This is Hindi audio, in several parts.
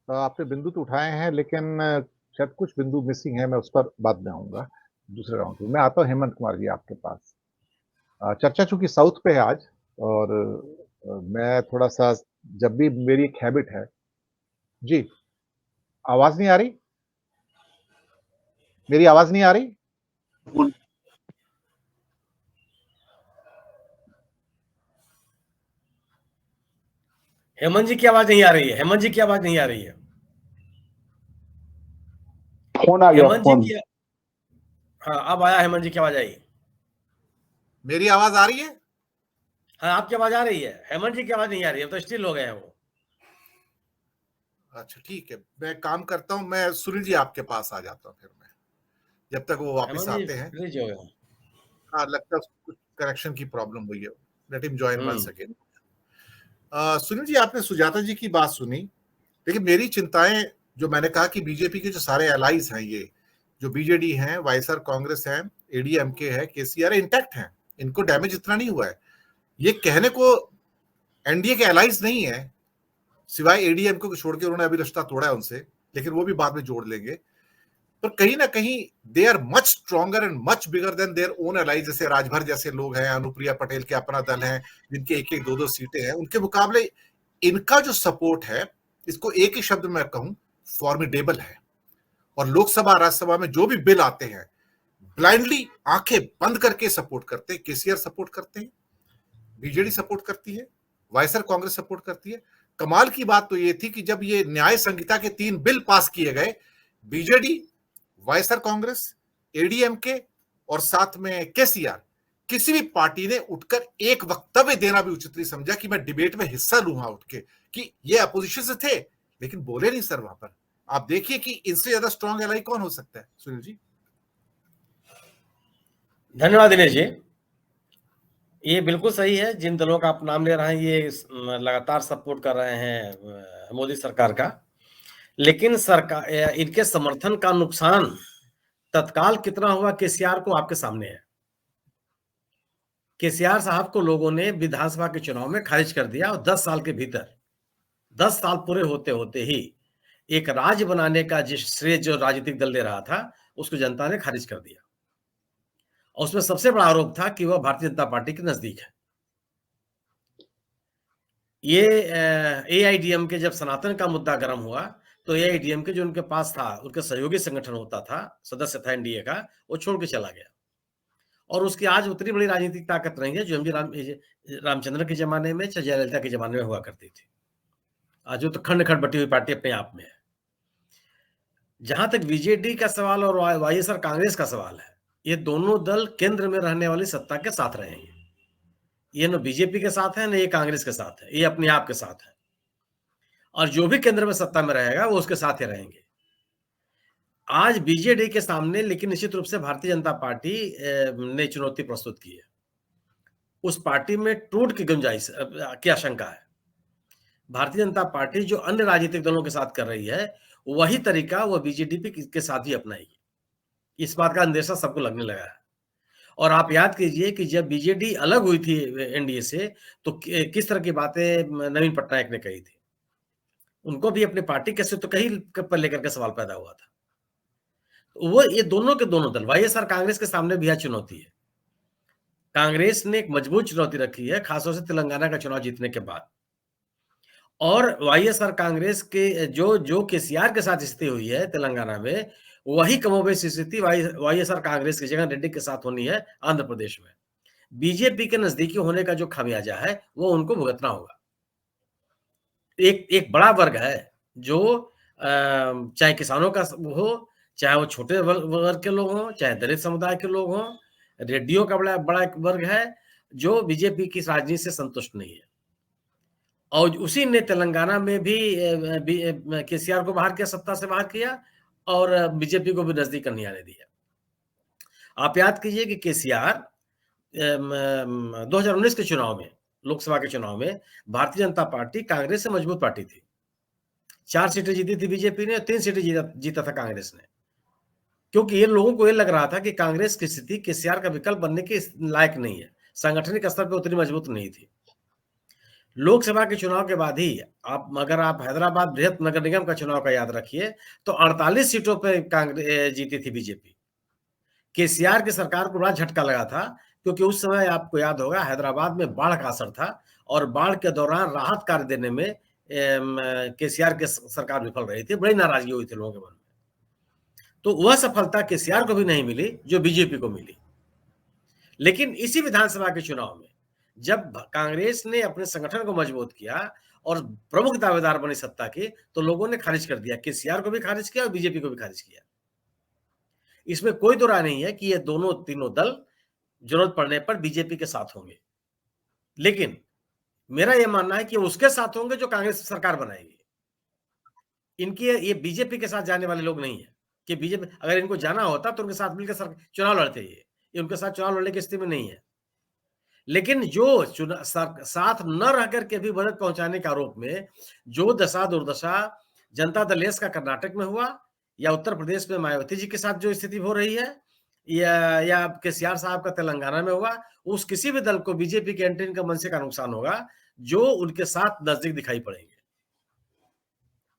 आपने बिंदु तो उठाए हैं, लेकिन शायद कुछ बिंदु मिसिंग है, मैं उस पर बाद में आऊंगा दूसरे राउंड में। मैं आता हूँ हेमंत कुमार जी आपके पास। चर्चा चूंकि साउथ पे है आज, और मैं थोड़ा सा, जब भी मेरी एक हैबिट है जी। आवाज नहीं आ रही? मेरी आवाज नहीं आ रही? हेमंत जी की आवाज नहीं आ रही है। हेमंत जी की आवाज नहीं आ रही है। फोन आ गया, हेमंत जी फोन। की, हाँ अब आया, हेमंत जी की आवाज आई। मेरी आवाज आ रही है? हाँ आपकी आवाज आ रही है, हेमंत जी की आवाज नहीं आ रही है, तो स्टिल हो गए हैं वो। अच्छा ठीक है, मैं काम करता हूँ, मैं सुनील जी आपके पास आ जाता हूँ फिर मैं, जब तक वो वापस हेमंत जी आते हैं। प्लीज हो गए। हाँ, लगता है कुछ कनेक्शन की प्रॉब्लम हुई है। Let him join once again. Sunil ji, आपने सुजाता जी की बात सुनी, लेकिन मेरी चिंताएं, जो मैंने कहा कि बीजेपी के जो सारे एलाइज हैं, ये जो बीजेडी हैं, वाईएसआर कांग्रेस है, एडीएमके है, केसीआर इंटैक्ट हैं, इनको डैमेज इतना नहीं हुआ है। ये कहने को एनडीए के एलाइज नहीं है, सिवाय एडीएमके को छोड़ के, उन्होंने अभी रिश्ता तोड़ा है उनसे, लेकिन वो भी बाद में जोड़ लेंगे। पर कहीं ना कहीं they are much stronger and much bigger than their own allies. जैसे राजभर जैसे लोग हैं, अनुप्रिया पटेल के अपना दल है, जिनके एक एक दो दो सीटें हैं, उनके मुकाबले इनका जो सपोर्ट है, इसको एक ही शब्द में कहूं, फॉर्मिडेबल है। और लोकसभा राज्यसभा में जो भी बिल आते हैं, ब्लाइंडली आंखें बंद करके सपोर्ट करते हैं। केसीआर सपोर्ट करते हैं, बीजेडी सपोर्ट करती है, वाईएसआर कांग्रेस सपोर्ट करती है। कमाल की बात तो यह थी कि जब ये न्याय संहिता के 3 बिल पास किए गए, बीजेडी, वाईएसआर कांग्रेस, एडीएमके और साथ में केसीआर, किसी भी पार्टी ने उठकर एक वक्तव्य देना भी उचित नहीं समझा कि मैं डिबेट में हिस्सा लूंगा उठ के, कि ये अपोजिशन से थे लेकिन बोले नहीं सर वहां पर। आप देखिए कि इनसे ज्यादा स्ट्रांग एलाई कौन हो सकता है, सुनील जी। धन्यवाद दिनेश जी। ये बिल्कुल सही है, जिन दलों का आप नाम ले रहे हैं ये लगातार सपोर्ट कर रहे हैं मोदी सरकार का, लेकिन सरकार, इनके समर्थन का नुकसान तत्काल कितना हुआ केसीआर को आपके सामने है। केसीआर साहब को लोगों ने विधानसभा के चुनाव में खारिज कर दिया, और 10 साल के भीतर, 10 साल पूरे होते होते ही एक राज्य बनाने का जिस श्रेय जो राजनीतिक दल ले रहा था, उसको जनता ने खारिज कर दिया। और उसमें सबसे बड़ा आरोप था कि वह भारतीय जनता पार्टी के नजदीक है। ये एआईडीएम के जब सनातन का मुद्दा गर्म हुआ, तो एआईडीएम के जो उनके पास था, उनके सहयोगी संगठन होता था, सदस्य था एनडीए का, वो छोड़ के चला गया। और उसकी आज उतनी बड़ी राजनीतिक ताकत नहीं है जो रामचंद्र के जमाने में, चाहे जयललिता के जमाने में हुआ करती थी। आज वो तो खंड खंड बटी हुई पार्टी अपने आप में है। जहां तक बीजेडी का सवाल और वाईएसआर कांग्रेस का सवाल है, ये दोनों दल केंद्र में रहने वाली सत्ता के साथ रहेंगे। ये न बीजेपी के साथ है, न ये कांग्रेस के साथ है, ये अपने आप के साथ है। और जो भी केंद्र में सत्ता में रहेगा वो उसके साथ ही रहेंगे। आज बीजेडी के सामने लेकिन निश्चित रूप से भारतीय जनता पार्टी ने चुनौती प्रस्तुत की है। उस पार्टी में टूट की गुंजाइश की आशंका है। भारतीय जनता पार्टी जो अन्य राजनीतिक दलों के साथ कर रही है, वही तरीका वो बीजेडी के साथ भी अपनाएगी। इस बात का अंदेशा सबको लगने लगा है। और आप याद कीजिए कि जब बीजेडी अलग हुई थी एनडीए से, तो किस तरह की बातें नवीन पटनायक ने कही थी। उनको भी अपनी पार्टी के अस्तित्व कहीं पर लेकर के सवाल पैदा हुआ था। वो ये दोनों के दोनों दल, वाईएसआर कांग्रेस के सामने भी यह चुनौती है। कांग्रेस ने एक मजबूत चुनौती रखी है, खासतौर से तेलंगाना का चुनाव जीतने के बाद। और वाईएसआर कांग्रेस के जो केसीआर के साथ स्थिति हुई है तेलंगाना में, वही कमोबेश स्थिति वाईएसआर कांग्रेस की जगह रेड्डी के साथ होनी है आंध्र प्रदेश में। बीजेपी के नजदीकी होने का जो खामियाजा है, वो उनको भुगतना होगा। एक बड़ा वर्ग है जो चाहे किसानों का हो, चाहे वो छोटे वर्ग के लोग हों, चाहे दलित समुदाय के लोग हों, रेड्डियों का बड़ा एक वर्ग है जो बीजेपी की राजनीति से संतुष्ट नहीं है। और उसी ने तेलंगाना में भी केसीआर को बाहर किया, सत्ता से बाहर किया, और बीजेपी को भी नजदीक नहीं आने दिया। आप याद कीजिए कि केसीआर 2019 के चुनाव में, लोकसभा के चुनाव में, भारतीय जनता पार्टी कांग्रेस से मजबूत पार्टी थी। 4 सीटें जीती थी बीजेपी ने, 3 सीटें जीता था कांग्रेस ने, क्योंकि ये लोगों को ये लग रहा था कि कांग्रेस की स्थिति केसीआर का विकल्प बनने के लायक नहीं है, सांगठनिक स्तर पर उतनी मजबूत नहीं थी। लोकसभा के चुनाव के बाद ही अगर आप हैदराबाद बृहत नगर निगम का चुनाव का याद रखिए तो 48 सीटों पे कांग्रेस जीती थी बीजेपी। केसीआर की सरकार को बड़ा झटका लगा था, क्योंकि उस समय आपको याद होगा हैदराबाद में बाढ़ का असर था और बाढ़ के दौरान राहत कार्य देने में केसीआर की सरकार विफल रही थी। बड़ी नाराजगी हुई थी लोगों के मन में। तो वह सफलता केसीआर को भी नहीं मिली जो बीजेपी को मिली। लेकिन इसी विधानसभा के चुनाव में जब कांग्रेस ने अपने संगठन को मजबूत किया और प्रमुख दावेदार बनी सत्ता की, तो लोगों ने खारिज कर दिया, केसीआर को भी खारिज किया और बीजेपी को भी खारिज किया। इसमें कोई दो राय नहीं है कि ये दोनों तीनों दल जरूरत पड़ने पर बीजेपी के साथ होंगे, लेकिन मेरा यह मानना है कि उसके साथ होंगे जो कांग्रेस सरकार बनाएगी। इनकी ये बीजेपी के साथ जाने वाले लोग नहीं है कि बीजेपी अगर इनको जाना होता तो उनके साथ मिलकर चुनाव लड़ते, ये उनके साथ चुनाव लड़ने की स्थिति में नहीं है। लेकिन जो साथ न रह करके भी मदद पहुंचाने के आरोप में जो दशा दुर्दशा जनता दल एस का कर्नाटक में हुआ या उत्तर प्रदेश में मायावती जी के साथ जो स्थिति हो रही है या केसीआर साहब का तेलंगाना में हुआ, उस किसी भी दल को बीजेपी के एंट्री का मनसे का नुकसान होगा जो उनके साथ नजदीक दिखाई पड़ेंगे।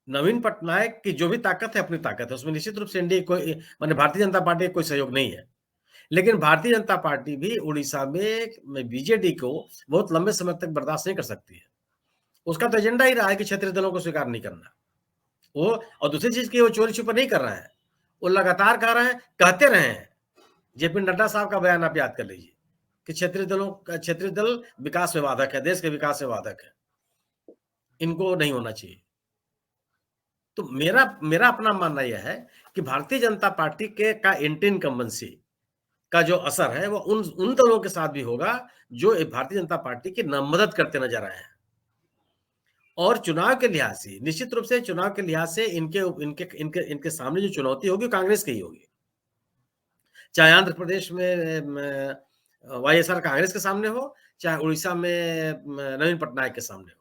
नवीन पटनायक की जो भी ताकत है अपनी ताकत है, उसमें निश्चित रूप से एनडीए कोई माने भारतीय जनता पार्टी कोई सहयोग नहीं है, लेकिन भारतीय जनता पार्टी भी उड़ीसा में बीजेडी को बहुत लंबे समय तक बर्दाश्त नहीं कर सकती है। उसका तो एजेंडा ही रहा है कि क्षेत्रीय दलों को स्वीकार नहीं करना। वो और दूसरी चीज की वो चोरी छुपा नहीं कर रहे हैं, वो लगातार कह रहे हैं, कहते रहे हैं। जेपी नड्डा साहब का बयान आप याद कर लीजिए कि क्षेत्रीय दल विकास में बाधक है, देश के विकास में बाधक है, इनको नहीं होना चाहिए। तो मेरा अपना मानना यह है कि भारतीय जनता पार्टी का एंटी इनकम्बेंसी का जो असर है वो उन दलों के साथ भी होगा जो भारतीय जनता पार्टी की मदद करते नजर आए हैं। और चुनाव के लिहाज से निश्चित रूप से इनके सामने जो चुनौती होगी कांग्रेस की ही होगी। चाहे आंध्र प्रदेश में वाईएसआर कांग्रेस के सामने हो, चाहे उड़ीसा में नवीन पटनायक के सामने हो,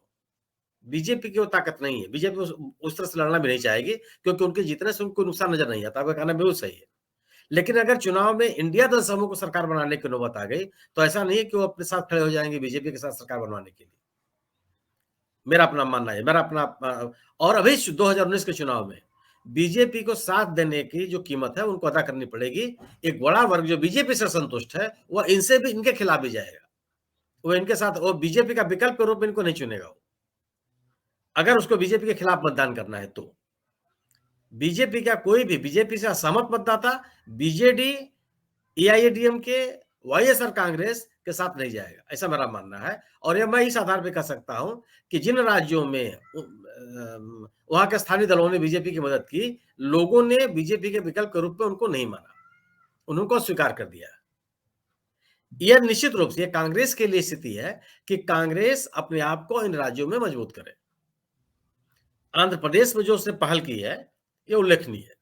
बीजेपी की वो ताकत नहीं है। बीजेपी उस तरह से लड़ना भी नहीं चाहेगी क्योंकि उनके जीतने से उनको नुकसान नजर नहीं आता। आपका कहना बिल्कुल सही है, लेकिन अगर चुनाव में इंडिया दल समूह को सरकार बनाने की नौबत आ गई तो ऐसा नहीं है कि वो अपने साथ खड़े हो जाएंगे बीजेपी के साथ सरकार बनवाने के लिए। मेरा अपना मानना है, और अभी 2019 के चुनाव में बीजेपी को साथ देने की जो कीमत है उनको अदा करनी पड़ेगी। एक बड़ा वर्ग जो बीजेपी से संतुष्ट है वह इनसे भी इनके खिलाफ भी जाएगा, वो इनके साथ, वो बीजेपी का विकल्प के रूप में इनको नहीं चुनेगा। अगर उसको बीजेपी के खिलाफ मतदान करना है तो बीजेपी का कोई भी बीजेपी से असहमत मतदाता बीजेडी, एआईएडीएमके, वाईएसआर कांग्रेस के साथ नहीं जाएगा, ऐसा मेरा मानना है। और यह मैं इस आधार पर कह सकता हूं कि जिन राज्यों में वहां के स्थानीय दलों ने बीजेपी की मदद की, लोगों ने बीजेपी के विकल्प के रूप में उनको नहीं माना, उनको स्वीकार कर दिया। यह निश्चित रूप से कांग्रेस के लिए स्थिति है कि कांग्रेस अपने आप को इन राज्यों में मजबूत करे। आंध्र प्रदेश में जो उसने पहल की है यह उल्लेखनीय है।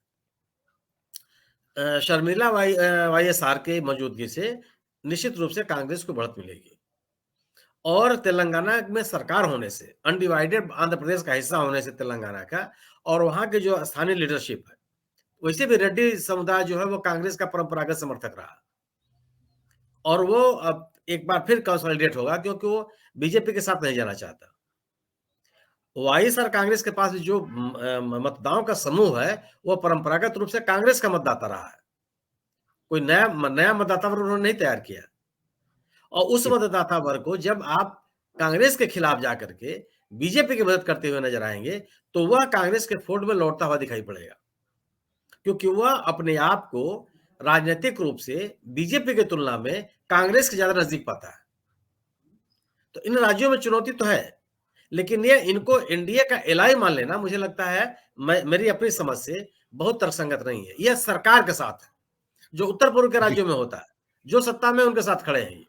शर्मिला वाईएसआर के मौजूदगी से निश्चित रूप से कांग्रेस को बढ़त मिलेगी, और तेलंगाना में सरकार होने से, अनडिवाइडेड आंध्र प्रदेश का हिस्सा होने से तेलंगाना का, और वहां के जो स्थानीय लीडरशिप है, वैसे भी रेड्डी समुदाय जो है वो कांग्रेस का परंपरागत समर्थक रहा, और वो अब एक बार फिर कंसोलिडेट होगा क्योंकि वो बीजेपी के साथ नहीं जाना चाहता। वाईएसआर कांग्रेस के पास जो मतदाताओं का समूह है वो परंपरागत रूप से कांग्रेस का मतदाता रहा है, कोई नया मतदाता वर्ग उन्होंने नहीं तैयार किया। और उस मतदाता वर्ग को जब आप कांग्रेस के खिलाफ जाकर के बीजेपी की मदद करते हुए नजर आएंगे तो वह कांग्रेस के फोल्ड में लौटता हुआ दिखाई पड़ेगा, क्योंकि वह अपने आप को राजनीतिक रूप से बीजेपी की तुलना में कांग्रेस के ज्यादा नजदीक पाता है। तो इन राज्यों में चुनौती तो है, लेकिन ये इनको एनडीए का एलाई मान लेना मुझे लगता है, मेरी अपनी समझ से बहुत तर्कसंगत नहीं है। यह सरकार के साथ है, जो उत्तर पूर्व के राज्यों में होता है, जो सत्ता में उनके साथ खड़े हैं।